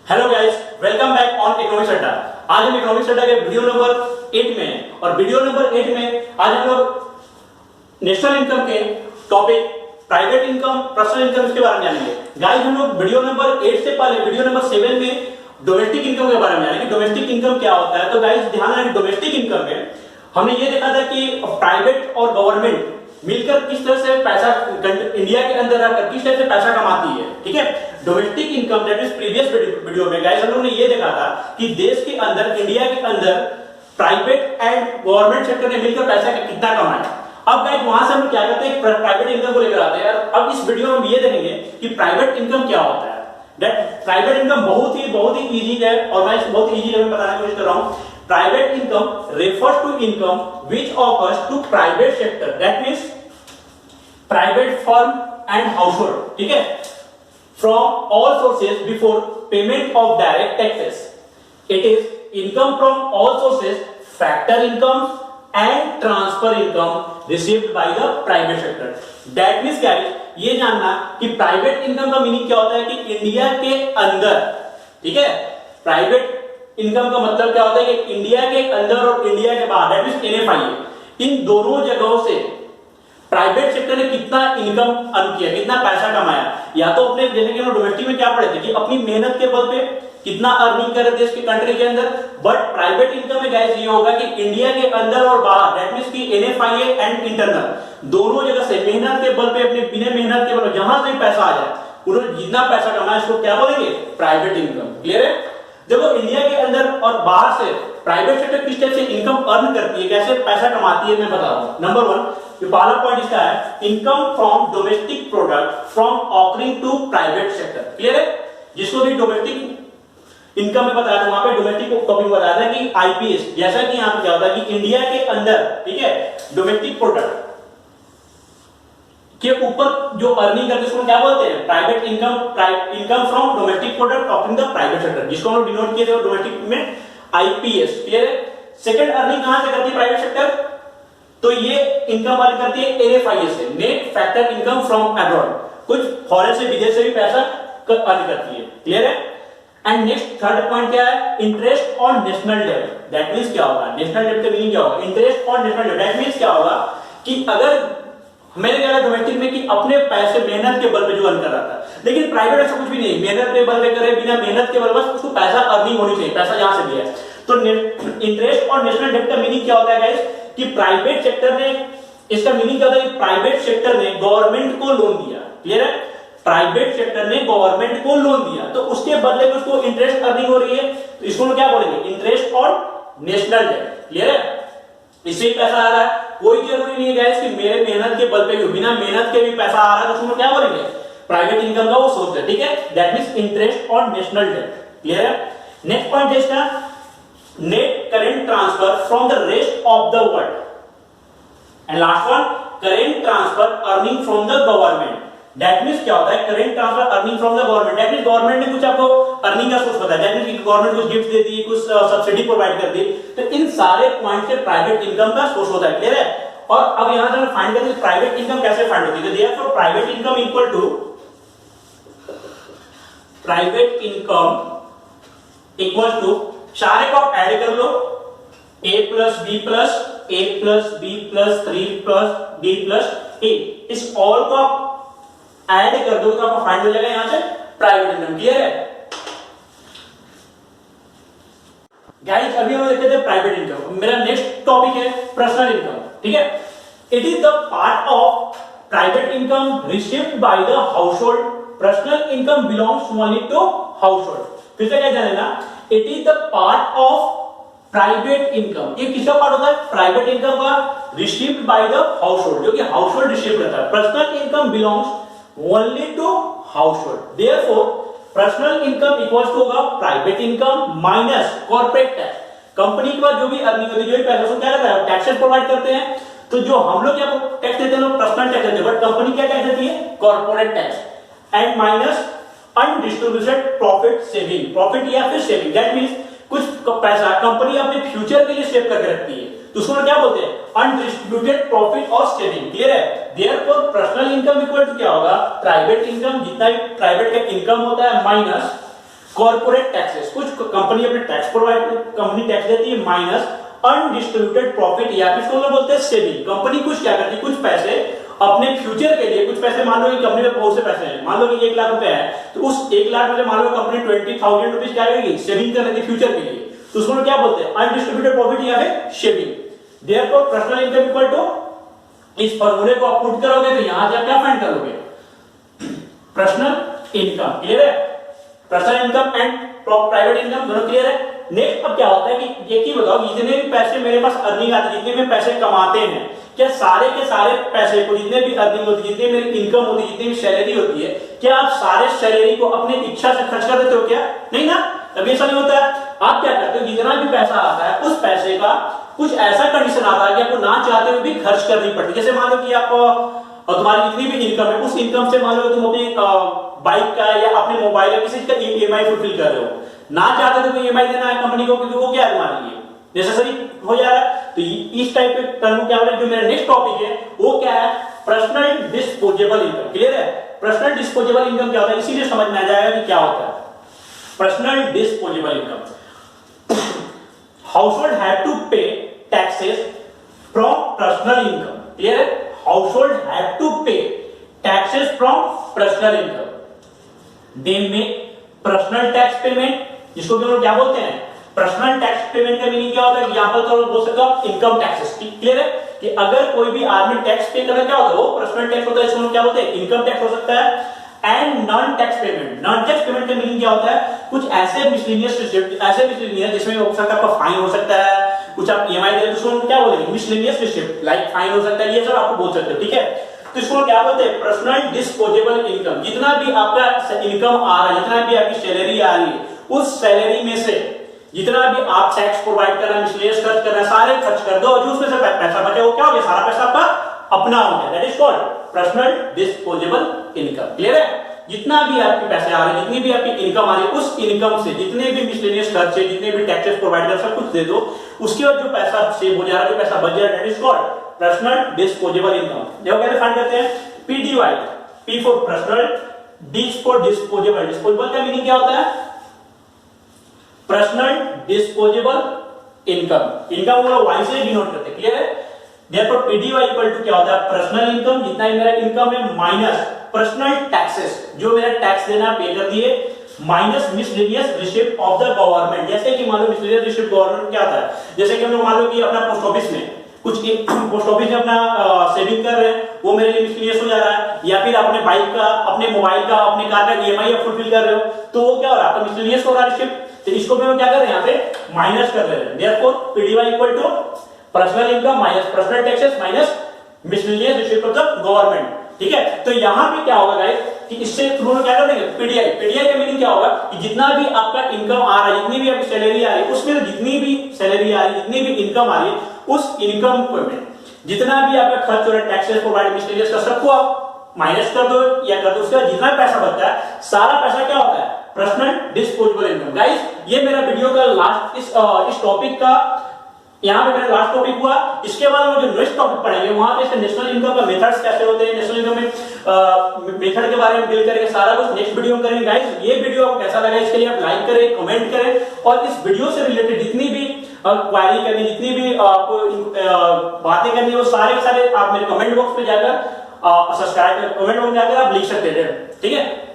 Hello guys, welcome back on economics अड्डा। आज हम इकोनॉमिक्स अड्डा के वीडियो नंबर 8 में हैं और वीडियो नंबर 8 में आज हम लोग नेशनल इनकम के topic private income, personal income इसके बारे में जानेंगे। गाइस, हम लोग वीडियो नंबर 8 से पहले वीडियो नंबर 7 में डोमेस्टिक इनकम के बारे में जानेंगे। डोमेस्टिक इनकम क्या होता है? तो गाइस ध्यान रखें, डोमेस्टिक इनकम में हमने ये देखा था कि प्राइवेट और गवर्नमेंट मिलकर किस तरह से पैसा इंडिया के अंदर रहकर किस तरह से पैसा कमाती है। ठीक है, domestic income that is previous video में गाइस हम लोगों ने ये देखा था कि देश के अंदर, इंडिया के अंदर प्राइवेट एंड गवर्नमेंट सेक्टर ने मिलकर पैसा कितना कमाया। अब गाइस वहां से हम क्या करते हैं, प्राइवेट इनकम को लेकर आते हैं। अब इस वीडियो में हम ये देखेंगे कि प्राइवेट इनकम क्या होता है। दैट प्राइवेट इनकम बहुत ही इजी है और मैं इसको बहुत इजी में बताने की कोशिश कर रहा हूं। Private income refers to income which occurs to private sector. That means private firm and household. ठीक है? From all sources before payment of direct taxes. It is income from all sources, factor income and transfer income received by the private sector. That means guys, ये जानना कि private income का meaning क्या होता है कि इंडिया के अंदर, ठीक है, प्राइवेट इनकम का मतलब क्या होता है कि इंडिया के अंदर और इंडिया के बाहर, दैट मींस एनएफआई, इन दोनों जगहों से प्राइवेट सेक्टर ने कितना इनकम अर्न किया, कितना पैसा कमाया। या तो अपने, जैसे कि हम डोमेस्टिक में क्या पढ़े थे कि अपनी मेहनत के बल पे कितना अर्निंग करे देश के कंट्री के अंदर, बट प्राइवेट इनकम में गाइस ये होगा कि इंडिया के अंदर और बाहर, दैट मींस कि एनएफआई एंड इंटरनल दोनों जगह से मेहनत के बल पे, अपने बिना मेहनत के बल जहां से पैसा आ जाए, उन्होंने जितना पैसा कमाया इसको क्या बोलेंगे, प्राइवेट इनकम। क्लियर है? देखो, इंडिया के अंदर और बाहर से प्राइवेट सेक्टर किस टाइप से इनकम अर्न करती है, कैसे पैसा कमाती है, मैं बता रहा हूं। नंबर 1, ये पहला पॉइंट इसका है, income from domestic product from offering to private sector. Clear है? जिसको भी डोमेस्टिक इनकम में बताया था, वहां पे डोमेस्टिक टॉपिक बताया था कि आईपीएस, जैसा कि यहां पे क्या होता है कि इंडिया के अंदर, ठीक है, डोमेस्टिक प्रोडक्ट के ऊपर जो अर्निंग करते हैं उसको क्या बोलते हैं, private income. Income from domestic product offering the private sector, जिसको हम लोग डिनोट किए थे डोमेस्टिक में आईपीएस। क्लियर है? सेकंड, अर्निंग कहां से करती है प्राइवेट सेक्टर? तो ये इनकम अर्न करती है एनएफआईए से, net factor income from abroad, कुछ फॉरेन से, विदेश से भी पैसा अर्न करती है। क्लियर है? एंड नेक्स्ट थर्ड पॉइंट क्या है, interest on national debt. That means क्या होगा, नेशनल डेट का मीनिंग क्या होगा, interest on national debt. That means क्या होगा कि अगर मैंने कहा डोमेस्टिक में कि अपने पैसे मेहनत के बल पे जो अर्न कर रहा था, लेकिन प्राइवेट ऐसा कुछ भी नहीं, मेहनत के बल पे करे, बिना मेहनत के बल, बस उसको पैसा अर्निंग होनी चाहिए, पैसा जहां से भी है। तो इंटरेस्ट और नेशनल डेट का मीनिंग क्या होता है गाइस कि प्राइवेट सेक्टर ने, इसका मीनिंग क्या होता है कि प्राइवेट सेक्टर ने गवर्नमेंट को लोन दिया। क्लियर है? प्राइवेट सेक्टर ने गवर्नमेंट को लोन दिया तो उसके बदले में उसको इंटरेस्ट अर्निंग हो रही है, तो इसको क्या बोलेंगे, interest on national debt. Clear है? इससे ही पैसा आ रहा है, कोई जरूरी नहीं है गाइस कि मेरे मेहनत के बल पे भी, बिना मेहनत के भी पैसा आ रहा है, तो उसको क्या बोलेंगे, प्राइवेट इनकम का वो सोर्स है। ठीक है? That means interest on national debt. Clear है? नेक्स्ट पॉइंट है इसका, net current transfer from the rest of the world. And last one, current transfer earning from the government. That means क्या होता है, current transfer earning from the government. That means government ने कुछ आपको earning का source बताया, that means government कुछ gift दे दी, कुछ सब्सिडी प्रोवाइड कर दी, तो इन सारे पॉइंट से प्राइवेट इनकम का सोर्स होता है। क्लियर है? और अब यहां से हम फाइंड करते हैं प्राइवेट इनकम कैसे फाइंड होती है। Therefore private income equal to, private income equal to, सारे को आप ऐड कर लो, a plus B plus A plus B plus 3 plus D plus A, इस ऑल को आप ऐड कर दो तो आपको फाइंड हो जाएगा यहां से प्राइवेट इनकम। क्लियर है गाइस? अभी हम देखते थे प्राइवेट इनकम। मेरा नेक्स्ट टॉपिक है पर्सनल इनकम। ठीक है? It is the part of private income received by the household. Personal income belongs only to household. फिर से क्या जानेगा, it is the part of private income. ये किसका पार्ट होता है, प्राइवेट इनकम का, रिसीव्ड बाय द हाउसहोल्ड, जो कि हाउसहोल्ड रिसीव करता है। Personal income belongs only to household. Therefore personal income equals to होगा private income minus corporate tax. Company के बाद जो भी अर्निंग होती है, जो भी पैसा, उसको क्या रहता है, टैक्सेस प्रोवाइड करते हैं। तो जो हम लोग क्या टैक्स देते हैं, पर्सनल टैक्स देते हैं, बट कंपनी क्या टैक्स देती है, corporate tax. And minus undistributed profit saving, profit या फिर सेविंग। दैट मींस कुछ पैसा कंपनी अपने फ्यूचर के लिए सेव करके रखती है, तो उसको क्या बोलते हैं, अनडिस्ट्रीब्यूटेड प्रॉफिट और सेविंग। क्लियर है? Therefore personal income equal to क्या होगा, प्राइवेट इनकम, जितना भी प्राइवेट का इनकम होता है माइनस कॉर्पोरेट टैक्सेस, कुछ कंपनी अपने टैक्स प्रोवाइड कंपनी टैक्स देती है माइनस अनडिस्ट्रीब्यूटेड प्रॉफिट या फिर इसको बोलते हैं सेविंग। कंपनी कुछ क्या करती है, कुछ पैसे अपने फ्यूचर के लिए, कुछ पैसे मान लो कि कंपनी में बहुत से पैसे हैं, मान लो कि 1 लाख रुपए है, तो उस 1 लाख में से मान लो कंपनी 20,000 रुपीज क्या करेगी, सेविंग कर लेती फ्यूचर के लिए, तो उसको क्या बोलते हैं, अनडिस्ट्रीब्यूटेड प्रॉफिट या फिर saving. Therefore personal income equal to, इस फॉर्मूले को आप पुट करोगे तो यहां से क्या फाइंड करोगे, पर्सनल इनकम। क्लियर है, personal income and private income दोनों क्लियर है। नेक्स्ट अब क्या होता है कि एक ही बताओ, जितने भी पैसे मेरे पास अर्निंग आते हैं, जितने भी पैसे कमाते हैं, क्या सारे के सारे पैसे को, जितने भी अर्निंग होती है, जितनी मेरी इनकम होती है, जितनी भी सैलरी होती है, क्या आप सारे सैलरी को अपनी इच्छा से खर्च कर देते हो क्या? नहीं ना, कभी ऐसा नहीं होता है। आप क्या करते हो, जितना भी पैसा आता है उस पैसे का कुछ ऐसा कंडीशन आता है कि आपको ना चाहते हुए भी खर्च करनी पड़ती है। जैसे मान लो कि आप और तुम्हारी जितनी भी इनकम है, उस इनकम से मान लो तुम अपनी बाइक का या अपने मोबाइल या किसी का ईएमआई फुलफिल कर रहे हो, ना चाहते तो ईएमआई देना है कंपनी को, क्योंकि वो क्या है तुम्हारे लिए नेसेसरी हो जा रहा है। तो इस टाइप के टर्म क्या हो, जो मेरा नेक्स्ट टॉपिक है वो क्या है, पर्सनल डिस्पोजेबल इनकम। क्लियर है, पर्सनल डिस्पोजेबल इनकम क्या होता है, इसीलिए समझ में आ जाएगा कि क्या होता है personal disposable income. Household have to pay taxes from personal income. Clear है, household have to pay taxes from personal income. They make personal tax payment, जिसको हम लोग क्या बोलते हैं, पर्सनल टैक्स पेमेंट का मीनिंग क्या होता है, यहां पर तो बोल सकते हो इनकम टैक्सेस। क्लियर है कि अगर कोई भी आदमी टैक्स पे कर रहा है, क्या होता है वो पर्सनल टैक्स होता है, इसको हम क्या बोलते हैं, इनकम टैक्स हो सकता है। And non tax payment, non tax payment का मीनिंग क्या होता है, कुछ ऐसे मिसलेनियस रिसिप्ट, ऐसे मिसलेनियस जिसमें हो सकता है आपका फाइन हो सकता है, कुछ आप ईएमआई दे, तो उसको क्या बोलेंगे, मिसलेनियस रिसिप्ट, लाइक फाइन हो सकता है, ये सब आपको बोल सकते हो। ठीक है, तो इसको क्या बोलते हैं, पर्सनल डिस्पोजेबल इनकम। जितना भी आपका इनकम आ रहा है, जितना भी आपकी सैलरी आ रही है, उस सैलरी में से जितना भी आप टैक्स प्रोवाइड कर रहे हैं, मिसलेनियस खर्च कर रहे हैं, सारे खर्च कर दो, और जो उसमें से पैसा बचे वो क्या हो गया, सारा पैसा आपका अपना हो गया। That is called personal disposable income. Clear है, जितना भी आपके पैसे आ रहे हैं, जितनी भी आपकी इनकम आ रही है, उस इनकम से जितने भी मिसलेनियस खर्च है, जितने भी टैक्सेस प्रोवाइड कर, सब कुछ दे दो, उसके बाद जो पैसा सेव हो जा रहा है, जो पैसा बच जा रहा है, that is called personal disposable income. देखो कैसे फाइंड करते हैं, PDY, P for personal, D for disposable. Disposable का मीनिंग क्या होता है, पर्सनल डिस्पोजेबल इनकम। इनकम वो लोग वाई से डिनोट करते हैं। क्लियर है, देयरफॉर पीडीवाई इक्वल टू क्या होता है, पर्सनल इनकम, जितना मेरा इनकम है, माइनस पर्सनल टैक्सेस, जो मेरा टैक्स देना पे कर दिए, minus miscellaneous receipt of the government. जैसे कि मान लो मिसलेनियस रिसिप्ट गवर्नमेंट क्या आता है, जैसे कि हम लोग मान लो कि अपना पोस्ट ऑफिस में कुछ पोस्ट ऑफिस में अपना सेविंग कर रहे हैं, वो मेरे लिए मिसलेनियस हो जा रहा है, या फिर अपने बाइक का, अपने मोबाइल का, अपने कार का ईएमआई आप फुलफिल कर रहे हो, तो वो क्या हो रहा है, आपका मिसलेनियस हो रहा है रिसिप्ट। तो इसको हम क्या कर रहे हैं, यहाँ पे माइनस कर रहे हैं। Therefore PDY equal to personal income minus personal taxes minus miscellaneous receipt of the government. ठीक है, तो यहां पे क्या होगा गाइस कि इससे थ्रू में क्या कर देंगे, पीडीआई। पीडीआई का मीनिंग क्या होगा कि जितना भी आपका इनकम आ रहा है, जितनी भी आपकी सैलरी आ रही है, उसमें जितनी भी सैलरी आ रही है, जितनी भी इनकम आ रही है, उस इनकम में जितना भी आपका खर्च हो रहा है, टैक्सेस प्रोवाइड मिसलेनियस का, सबको आप माइनस कर दो या कर दो, उसके बाद जितना पैसा बचता है, सारा पैसा क्या होता है, पर्सनल डिस्पोजेबल इनकम। गाइस ये मेरा वीडियो का लास्ट इस टॉपिक का यहां पे मेरा लास्ट टॉपिक हुआ। इसके बाद हम जो नेक्स्ट टॉपिक पढ़ेंगे, वहां पे नेशनल इनकम का मेथड्स कैसे होते हैं, नेशनल इनकम में मेथड के बारे में डील करेंगे, सारा कुछ नेक्स्ट वीडियो में करेंगे। गाइस ये वीडियो आपको कैसा लगा, इसके लिए आप लाइक करें, कमेंट करें, और इस वीडियो से रिलेटेड जितनी भी क्वेरी करनी, जितनी भी आपको बातें करनी है, वो सारे के सारे आप मेरे कमेंट बॉक्स में जाकर सब्सक्राइब कमेंट बॉक्स में जाकर आप लिख सकते हैं। ठीक है।